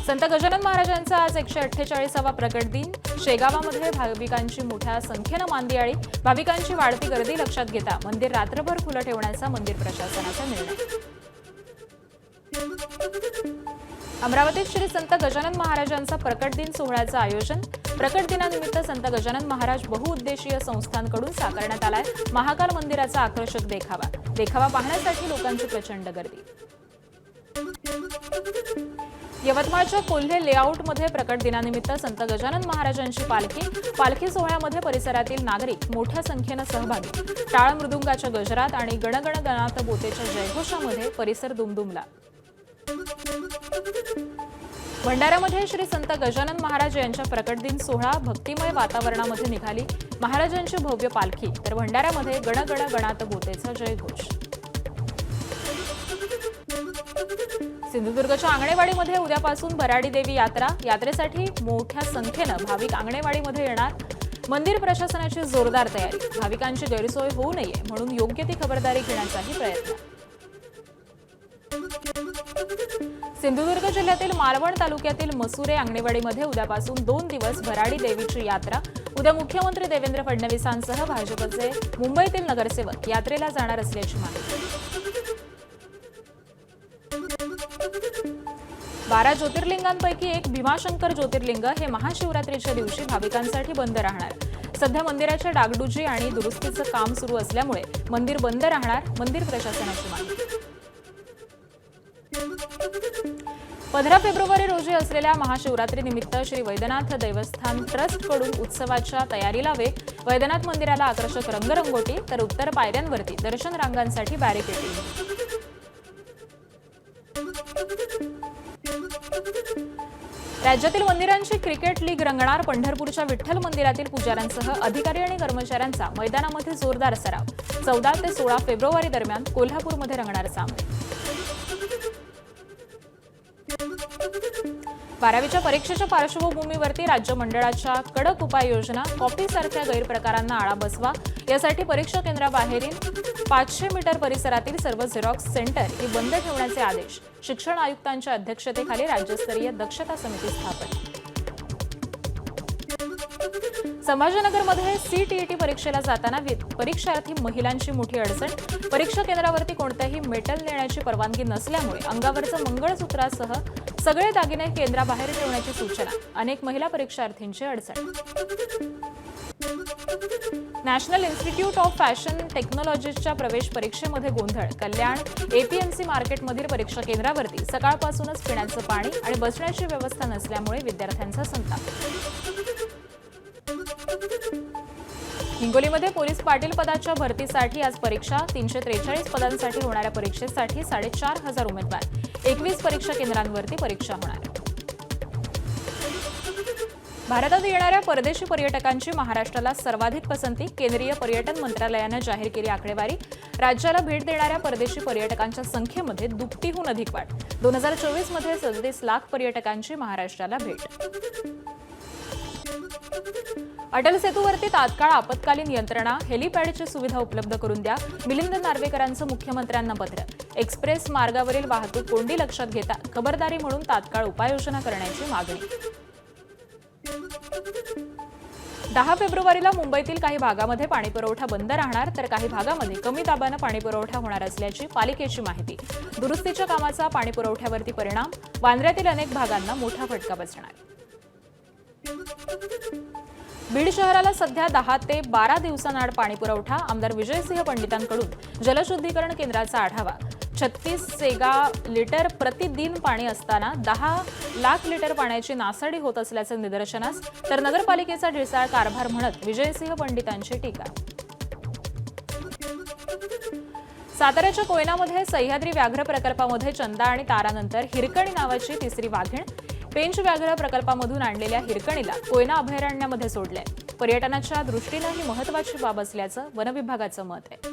संत गजानन महाराजांचा आज 148वा प्रकट दिन। शेगावामध्ये भाविकांची मोठ्या संख्येने मांदियाळी। भाविकांची वाढती गर्दी लक्षात घेता मंदिर रात्रभर खुलं ठेवण्याचा मंदिर प्रशासनाचा निर्णय। अमरावतीत श्री संत गजानन महाराजांचा प्रकट दिन सोहळ्याचं आयोजन। प्रकट दिनानिमित्त संत गजानन महाराज बहुउद्देशीय संस्थांकडून साकारण्यात आलाय महाकाल मंदिराचा आकर्षक देखावा पाहण्यासाठी लोकांची प्रचंड गर्दी। यवतमाळच्या कोल्हे लेआउटमध्ये प्रकट दिनानिमित्त संत गजानन महाराजांची पालखी सोहळ्यामध्ये परिसरातील नागरिक मोठ्या संख्येने सहभागी। टाळ मृदुंगाच्या गजरात आणि गणगण गणात बोतेच्या जयघोषामध्ये परिसर दुमदुमला। भंडाऱ्यामध्ये श्री संत गजानन महाराज यांच्या प्रकट दिन सोहळा भक्तिमय वातावरणामध्ये निघाली। महाराजांची भव्य पालखी तर भंडाऱ्यामध्ये गणगण गणात बोतेचा जयघोष। सिंधुदुर्गच्या आंगणेवाडीमध्ये उद्यापासून भराडी देवी यात्रेसाठी मोठ्या संख्येने भाविक आंगणेवाडीमध्ये येणार। मंदिर प्रशासनाची जोरदार तयारी। भाविकांची गैरसोय होऊ नये म्हणून योग्य ती खबरदारी घेण्याचाही प्रयत्न। सिंधुदुर्ग जिल्ह्यातील मालवण तालुक्यातील मसुरे आंगणेवाडीमध्ये उद्यापासून 2 दिवस भराडी देवीची यात्रा। उद्या मुख्यमंत्री देवेंद्र फडणवीसांसह भाजपचे मुंबईतील नगरसेवक यात्रेला जाणार असल्याची माहिती। 12 ज्योतिर्लिंगांपैकी एक भीमाशंकर ज्योतिर्लिंग हे महाशिवरात्रीच्या दिवशी भाविकांसाठी बंद राहणार। सध्या मंदिराच्या डागडुजी आणि दुरुस्तीचं काम सुरू असल्यामुळे मंदिर बंद राहणार, मंदिर प्रशासनाची माहिती। 15 फेब्रुवारी रोजी असलेल्या महाशिवरात्रीनिमित्त श्री वैद्यनाथ देवस्थान ट्रस्टकडून उत्सवाच्या तयारीला वेग। वैद्यनाथ मंदिराला आकर्षक रंगरंगोटी तर उत्तर पायऱ्यांवरती दर्शन रांगांसाठी बॅरिकेडिंग। राज्यातील मंदिरांची क्रिकेट लीग रंगणार। पंढरपूरच्या विठ्ठल मंदिरातील पुजाऱ्यांसह अधिकारी आणि कर्मचाऱ्यांचा मैदानामध्ये जोरदार सराव। 14 ते 16 फेब्रुवारी दरम्यान कोल्हापूरमध्ये रंगणार सामने। 12वीच्या परीक्षेच्या पार्श्वभूमीवरती राज्य मंडळाच्या कडक उपाययोजना। कॉपीसारख्या गैरप्रकारांना आळा बसवा यासाठी परीक्षा केंद्राबाहेरील 500 मीटर परिसरातील सर्व झेरॉक्स सेंटर ही बंद ठेवण्याचे आदेश। शिक्षण आयुक्तांच्या अध्यक्षतेखाली राज्यस्तरीय दक्षता समिती स्थापन। संभाजीनगरमध्ये सीटीईटी परीक्षेला जाताना परीक्षार्थी महिलांची मोठी अडचण। परीक्षा केंद्रावरती कोणत्याही मेटल नेण्याची परवानगी नसल्यामुळे अंगावरचं मंगळसूत्रासह सगळे दागिने केंद्राबाहेर ठेवण्याची सूचना। अनेक महिला परीक्षार्थींची अडचण। नॅशनल इन्स्टिट्यूट ऑफ फॅशन टेक्नॉलॉजीच्या प्रवेश परीक्षेमध्ये गोंधळ। कल्याण एपीएमसी मार्केटमधील परीक्षा केंद्रावरती सकाळपासूनच पिण्याचं पाणी आणि बसण्याची व्यवस्था नसल्यामुळे विद्यार्थ्यांचा संताप। हिंगोलीमध्ये पोलीस पाटील पदाच्या भरतीसाठी आज परीक्षा। 343 पदांसाठी होणाऱ्या परीक्षेसाठी 4,500 उमेदवार। 21 परीक्षा केंद्रांवरती परीक्षा होणार। भारतात येणाऱ्या परदेशी पर्यटकांची महाराष्ट्राला सर्वाधिक पसंती। केंद्रीय पर्यटन मंत्रालयाने जाहीर केली आकडेवारी। राज्याला भेट देणाऱ्या परदेशी पर्यटकांच्या संख्येमध्ये दुपटीहून अधिक वाढ। 2024 मध्ये 37 लाख पर्यटकांची महाराष्ट्राला भेट। अटल सेतूवरती तात्काळ आपत्कालीन यंत्रणा, हेलिपॅडची सुविधा उपलब्ध करून द्या। मिलिंद नार्वेकरांचं मुख्यमंत्र्यांना पत्र। एक्सप्रेस मार्गावरील वाहतूक कोंडी लक्षात घेता खबरदारी म्हणून तात्काळ उपाययोजना करण्याची मागणी। 10 फेब्रुवारीला मुंबईतील काही भागामध्ये पाणीपुरवठा बंद राहणार तर काही भागामध्ये कमी दाबाने पाणीपुरवठा होणार असल्याची पालिकेची माहिती। दुरुस्तीच्या कामाचा पाणीपुरवठ्यावरती परिणाम। वांद्र्यातील अनेक भागांना मोठा फटका बसणार। बीड शहराला सध्या 10 ते 12 दिवसांआड पाणीपुरवठा। आमदार विजयसिंह पंडितांकडून जलशुद्धीकरण केंद्राचा आढावा। 36 लिटर प्रतिदिन पाणी असताना 10 लाख लिटर पाण्याची नासाडी होत असल्याचं निदर्शनास। तर नगरपालिकेचा ढिसाळ कारभार म्हणत विजयसिंह पंडितांची टीका। साताऱ्याच्या कोयनामध्ये सह्याद्री व्याघ्र प्रकल्पामध्ये चंदा आणि तारानंतर हिरकणी नावाची तिसरी वाघीण। पेंच व्याघ्र प्रकल्पामधून आणलेल्या हिरकणीला कोयना अभयारण्यामध्ये सोडलंय। पर्यटनाच्या दृष्टीनं ही महत्त्वाची बाब असल्याचं वनविभागाचं मत आहे।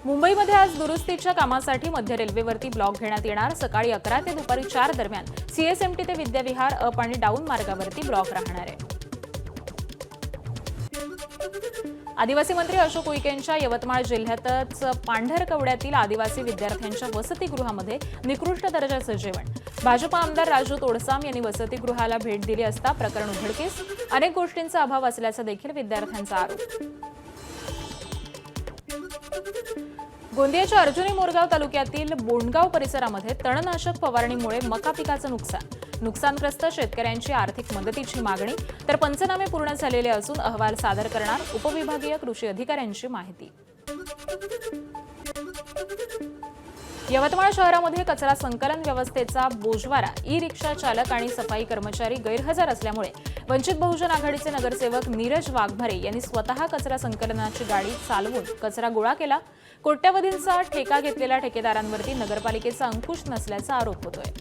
मुंबईमध्ये आज दुरुस्तीच्या कामासाठी मध्य रेल्वेवरती ब्लॉक घेण्यात येणार। सकाळी 11 ते दुपारी 4 दरम्यान सीएसएमटी ते विद्याविहार अप आणि डाऊन मार्गावरती ब्लॉक राहणार आहे। आदिवासी मंत्री अशोक उईकेंच्या यवतमाळ जिल्ह्यातच पांढरकवड्यातील आदिवासी विद्यार्थ्यांच्या वसतिगृहामध्ये निकृष्ट दर्जाचं जेवण. भाजप आमदार राजू तोडसाम यांनी वसतिगृहाला भेट दिली असता प्रकरण उघडकीस. अनेक गोष्टींचा अभाव असल्याचा देखील विद्यार्थ्यांचा आरोप. गोंदियाच्या अर्जुनी मोरगाव तालुक्यातील बोंडगाव परिसरामध्ये तणनाशक फवारणीमुळे मका पिकाचं नुकसान. नुकसानग्रस्त शेतकऱ्यांची आर्थिक मदतीची मागणी. तर पंचनामे पूर्ण झालेले असून अहवाल सादर करणार उपविभागीय कृषी अधिकाऱ्यांची माहिती. यवतमाळ शहरामध्ये कचरा संकलन व्यवस्थेचा बोजवारा ई रिक्षा चालक आणि सफाई कर्मचारी गैरहजर असल्यामुळे वंचित बहुजन आघाडीचे नगरसेवक नीरज वाघमारे यांनी स्वतः कचरा संकलनाची गाडी चालवून कचरा गोळा केला. कोट्यवधींचा ठेका घेतलेल्या ठेकेदारांवरती नगरपालिकेचा अंकुश नसल्याचा आरोप होतोय.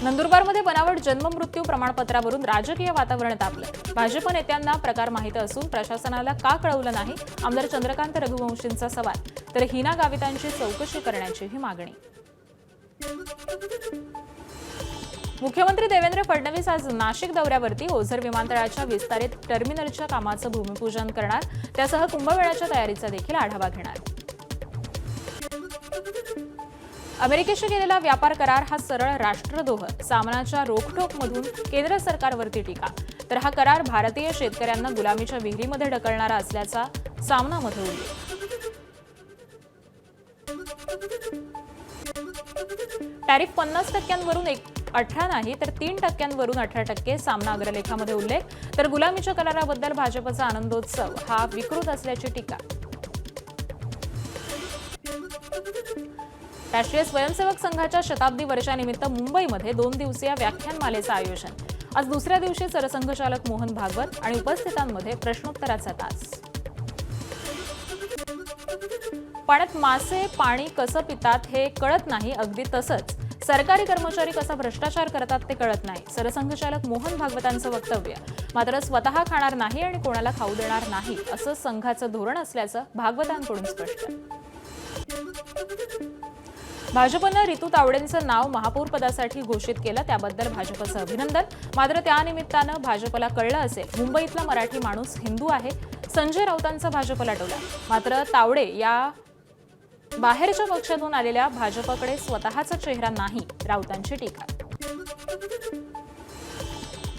नंदुरबारमध्ये बनावट जन्ममृत्यू प्रमाणपत्रावरून राजकीय वातावरण तापलं. भाजप नेत्यांना प्रकार माहिती असून प्रशासनाला का कळवलं नाही, आमदार चंद्रकांत रघुवंशींचा सवाल. तर हिना गावितांची चौकशी करण्याचीही मागणी. मुख्यमंत्री देवेंद्र फडणवीस आज नाशिक दौऱ्यावरती ओझर विमानतळाच्या विस्तारित टर्मिनलच्या कामाचं भूमिपूजन करणार. त्यासह कुंभमेळ्याच्या तयारीचा देखील आढावा घेणार. अमेरिकेशी केलेला व्यापार करार हा सरळ राष्ट्रद्रोह. सामनाच्या रोखठोकमधून केंद्र सरकारवरती टीका. तर हा करार भारतीय शेतकऱ्यांना गुलामीच्या विहिरीमध्ये ढकलणारा असल्याचा सामनामध्ये उल्लेख. टॅरिफ 50%वरून 18 नाही तर 3%वरून 18%. सामना अग्रलेखामध्ये उल्लेख. तर गुलामीच्या कराराबद्दल भाजपचा आनंदोत्सव हा विकृत असल्याची टीका. राष्ट्रीय स्वयंसेवक संघाच्या शताब्दी वर्षानिमित्त मुंबईमध्ये 2 दिवसीय व्याख्यानमालेचं आयोजन. आज दुसऱ्या दिवशी सरसंघचालक मोहन भागवत आणि उपस्थितांमध्ये प्रश्नोत्तराचा तास. पाण्यात मासे पाणी कसं पितात हे कळत नाही, अगदी तसंच सरकारी कर्मचारी कसा भ्रष्टाचार करतात ते कळत नाही. सरसंघचालक मोहन भागवतांचं वक्तव्य. मात्र स्वतः खाणार नाही आणि कोणाला खाऊ देणार नाही असं संघाचं धोरण असल्याचं भागवतांकडून स्पष्ट. भाजपनं रितू तावडेंचं नाव महापौर पदासाठी घोषित केलं, त्याबद्दल भाजपचं अभिनंदन. मात्र त्यानिमित्तानं भाजपला कळलं असेल मुंबईतला मराठी माणूस हिंदू आहे. संजय राऊतांचा भाजपला टोला. मात्र तावडे या बाहेरच्या पक्षातून आलेल्या भाजपकडे स्वतःचा चेहरा नाही, राऊतांची टीका.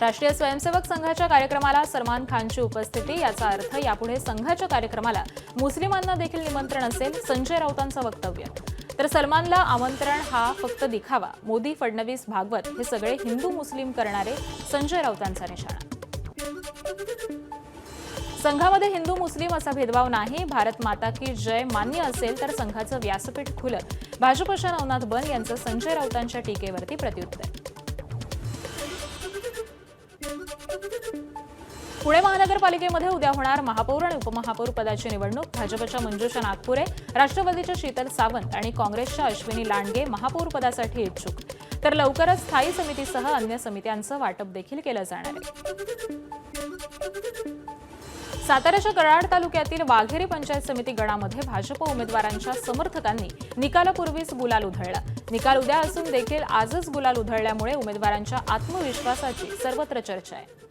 राष्ट्रीय स्वयंसेवक संघाच्या कार्यक्रमाला सलमान खानची उपस्थिती. याचा अर्थ यापुढे संघाच्या कार्यक्रमाला मुस्लिमांना देखील निमंत्रण असेल, संजय राऊतांचं वक्तव्य. तर सलमानला आमंत्रण हा फक्त दिखावा. मोदी, फडणवीस, भागवत हे सगळे हिंदू मुस्लिम करणारे, संजय राऊतांचा निशाणा. संघामध्ये हिंदू मुस्लिम असा भेदभाव नाही. भारत माता की जय मान्य असेल तर संघाचं व्यासपीठ खुलं. भाजपच्या नवनाथ बन यांचं संजय राऊतांच्या टीकेवरती प्रत्युत्तर. पुणे महानगरपालिकेमध्ये उद्या होणार महापौर आणि उपमहापौर पदाची निवडणूक. भाजपच्या मंजुषा नागपुरे, राष्ट्रवादीच्या शीतल सावंत आणि काँग्रेसच्या अश्विनी लांडगे महापौर पदासाठी इच्छुक. तर लवकरच स्थायी समितीसह अन्य समित्यांचं वाटप देखील केलं जाणार आहे. साताऱ्याच्या कराड तालुक्यातील वाघेरी पंचायत समिती गणामध्ये भाजप उमेदवारांच्या समर्थकांनी निकालापूर्वीच गुलाल उधळला. निकाल उद्या असून देखील आजच गुलाल उधळल्यामुळे उमेदवारांच्या आत्मविश्वासाची सर्वत्र चर्चा आहे.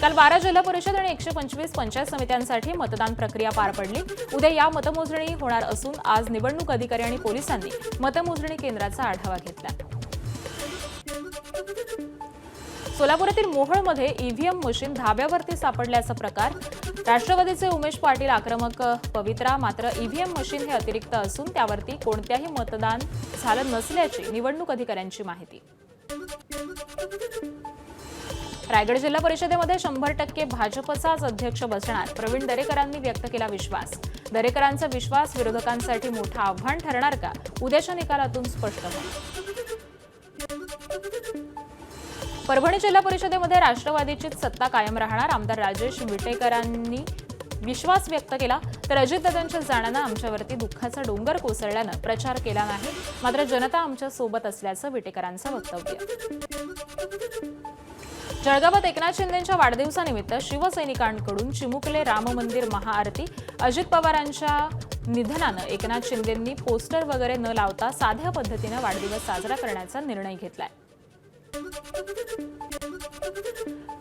काल 12 जिल्हा परिषद आणि 125 पंचायत समित्यांसाठी मतदान प्रक्रिया पार पडली. उद्या या मतमोजणी होणार असून आज निवडणूक अधिकारी आणि पोलिसांनी मतमोजणी केंद्राचा आढावा घेतला. सोलापुरातील मोहोळमध्ये ईव्हीएम मशीन धाब्यावरती सापडल्याचा प्रकार. राष्ट्रवादीचे उमेश पाटील आक्रमक पवित्रा. मात्र ईव्हीएम मशीन हे अतिरिक्त असून त्यावरती कोणत्याही मतदान झालं नसल्याची निवडणूक अधिकाऱ्यांची माहिती. रायगड जिल्हा परिषदेमध्ये 100% भाजपचाच अध्यक्ष बसणार. प्रवीण दरेकरांनी व्यक्त केला विश्वास. दरेकरांचा विश्वास विरोधकांसाठी मोठं आव्हान ठरणार का? उद्याच्या निकालातून स्पष्ट होईल. परभणी जिल्हा परिषदेमध्ये राष्ट्रवादीचीच सत्ता कायम राहणार. आमदार राजेश विटेकरांनी विश्वास व्यक्त केला. तर अजितदादांच्या जाण्यानं आमच्यावरती दुःखाचा डोंगर कोसळल्यानं प्रचार केला नाही. मात्र जनता आमच्या सोबत असल्याचं विटेकरांचं वक्तव्य. जळगावात एकनाथ शिंदेंच्या वाढदिवसानिमित्त शिवसैनिकांकडून चिमुकले राम मंदिर महाआरती. अजित पवारांच्या निधनानं एकनाथ शिंदेंनी पोस्टर वगैरे न लावता साध्या पद्धतीनं वाढदिवस साजरा करण्याचा निर्णय घेतलाय.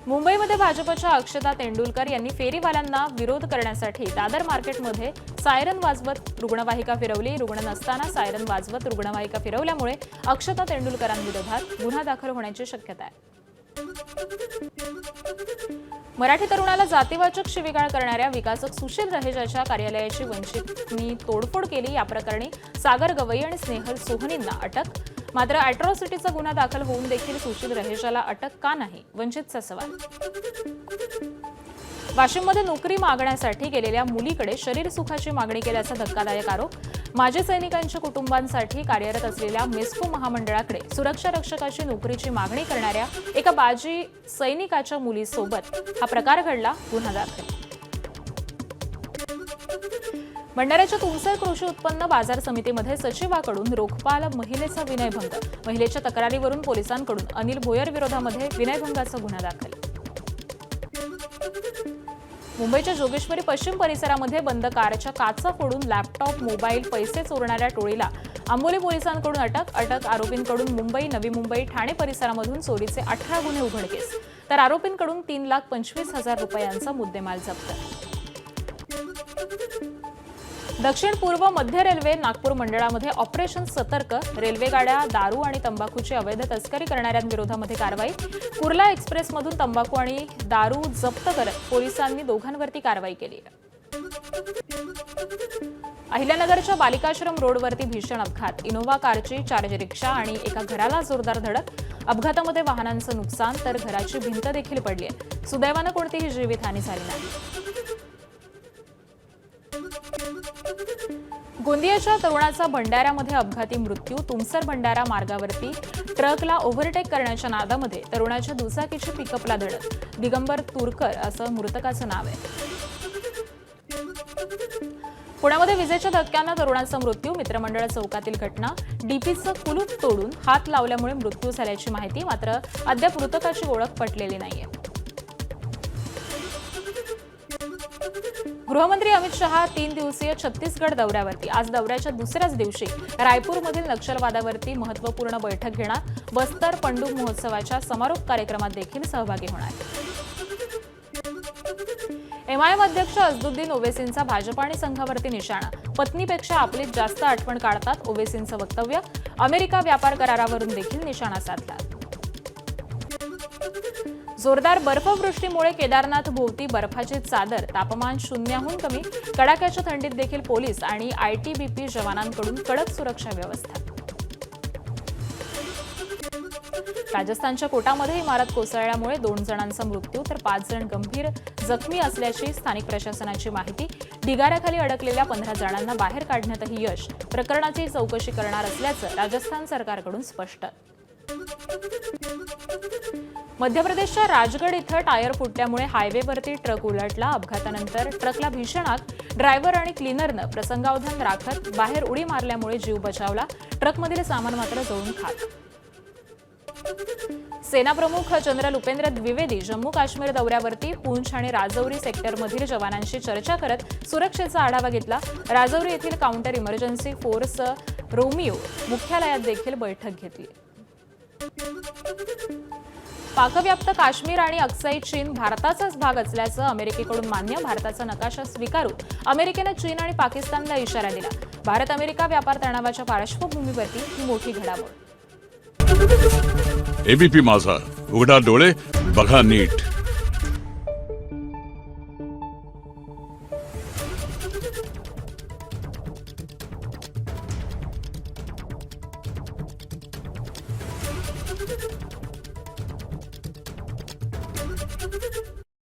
मुंबईमध्ये भाजपच्या अक्षता तेंडुलकर यांनी फेरीवाल्यांना विरोध करण्यासाठी दादर मार्केटमध्ये सायरन वाजवत रुग्णवाहिका फिरवली. रुग्ण नसताना सायरन वाजवत रुग्णवाहिका फिरवल्यामुळे अक्षता तेंडुलकरांविरोधात गुन्हा दाखल होण्याची शक्यता आहे. मराठी तरुणाला जातीवाचक शिवीगाळ करणाऱ्या विकासक सुशील रहेजाच्या कार्यालयाची वंचितनी तोडफोड केली. या प्रकरणी सागर गवई आणि स्नेहल सोहनींना अटक. मात्र अॅट्रॉसिटीचा गुन्हा दाखल होऊन देखील सुशील रहेजाला अटक का नाही, वंचितचा सवाल. वाशिममध्ये नोकरी मागण्यासाठी गेलेल्या मुलीकडे शरीर सुखाची मागणी केल्याचा धक्कादायक आरोप. माजी सैनिकांच्या कुटुंबांसाठी कार्यरत असलेल्या मेस्को महामंडळाकडे सुरक्षा रक्षकाची नोकरीची मागणी करणाऱ्या एका माजी सैनिकाच्या मुलीसोबत हा प्रकार घडला. गुन्हा दाखल. भंडाऱ्याच्या तुमसर कृषी उत्पन्न बाजार समितीमध्ये सचिवाकडून रोखपाल महिलेचा विनयभंग. महिलेच्या तक्रारीवरून पोलिसांकडून अनिल भोयर विरोधामध्ये विनयभंगाचा गुन्हा दाखल. मुंबईच्या जोगेश्वरी पश्चिम परिसरामध्ये बंद कारच्या काचा फोडून लॅपटॉप, मोबाईल, पैसे चोरणाऱ्या टोळीला आंबोली पोलिसांकडून अटक. आरोपींकडून मुंबई, नवी मुंबई, ठाणे परिसरामधून चोरीचे 18 गुन्हे उघडकीस, तर आरोपींकडून 3,25,000 रुपयांचा मुद्देमाल जप्त. दक्षिण पूर्व मध्य रेल्वे नागपूर मंडळामध्ये ऑपरेशन सतर्क. रेल्वे गाड्या दारू आणि तंबाखूची अवैध तस्करी करणाऱ्यांविरोधामध्ये कारवाई. कुर्ला एक्सप्रेसमधून तंबाखू आणि दारू जप्त करत पोलिसांनी दोघांवरती कारवाई केली. अहिल्यानगरच्या बालिकाश्रम रोडवरती भीषण अपघात. इनोव्हा कारची चार्ज रिक्षा आणि एका घराला जोरदार धडक. अपघातामध्ये वाहनांचं नुकसान तर घराची भिंत देखील पडली आहे. सुदैवानं कोणतीही जीवितहानी झाली नाही. गोंदियाच्या तरुणाचा भंडाऱ्यामध्ये अपघाती मृत्यू. तुमसर भंडारा मार्गावरती ट्रकला ओव्हरटेक करण्याच्या नादामध्ये तरुणाच्या दुचाकीची पिकअपला धडक. दिगंबर तुरकर असं मृतकाचं नाव आहे. पुण्यामध्ये विजेच्या धक्क्यानं तरुणाचा मृत्यू. मित्रमंडळ चौकातील घटना. डीपीचं कुलूप तोडून हात लावल्यामुळे मृत्यू झाल्याची माहिती, मात्र अद्याप मृतकाची ओळख पटलेली नाहीये. गृहमंत्री अमित शहा 3 दिवसीय छत्तीसगड दौऱ्यावरती. आज दौऱ्याच्या दुसऱ्याच दिवशी रायपूरमधील नक्षलवादावरती महत्त्वपूर्ण बैठक घेणार. बस्तर पंडू महोत्सवाच्या समारोप कार्यक्रमात देखील सहभागी होणार. एमआयएम अध्यक्ष असदुद्दीन ओवेसींचा भाजप आणि संघावरती निशाणा. पत्नीपेक्षा आपलीच जास्त आठवण काढतात ओवेसींचं वक्तव्य. अमेरिका व्यापार करारावरून देखील निशाणा साधला. जोरदार बर्फवृष्टीमुळे केदारनाथ भोवती बर्फाची चादर. तापमान 0हून कमी. कडाक्याच्या थंडीत देखील पोलीस आणि आयटीबीपी जवानांकडून कडक सुरक्षा व्यवस्था. राजस्थानच्या कोटामध्ये इमारत कोसळल्यामुळे 2 जणांचा मृत्यू तर 5 जण गंभीर जखमी असल्याची स्थानिक प्रशासनाची माहिती. ढिगाऱ्याखाली अडकलेल्या 15 जणांना बाहेर काढण्यातही यश. प्रकरणाची चौकशी करणार असल्याचं राजस्थान सरकारकडून स्पष्ट. मध्य प्रदेशच्या राजगड इथं टायर फुटल्यामुळे हायवेवरती ट्रक उलटला. अपघातानंतर ट्रकला भीषण आग. ड्रायव्हर आणि क्लीनरनं प्रसंगावधान राखत बाहेर उडी मारल्यामुळे जीव बचावला. ट्रकमधील सामान मात्र जळून खाक. सेनाप्रमुख जनरल उपेंद्र द्विवेदी जम्मू काश्मीर दौऱ्यावरती. पूंछ आणि राजौरी सेक्टरमधील जवानांशी चर्चा करत सुरक्षेचा आढावा घेतला. राजौरी येथील काउंटर इमर्जन्सी फोर्स रोमिओ मुख्यालयात देखील बैठक घेतली. पाकव्याप्त काश्मीर आणि अक्साई चीन भारताचाच भाग असल्याचं अमेरिकेकडून मान्य. भारताचा नकाशा स्वीकारू अमेरिकेनं चीन आणि पाकिस्तानला इशारा दिला. भारत अमेरिका व्यापार तणावाच्या पार्श्वभूमीवरती ही मोठी घडामोड. एबीपी माझा, उघडा डोळे बघा नीट.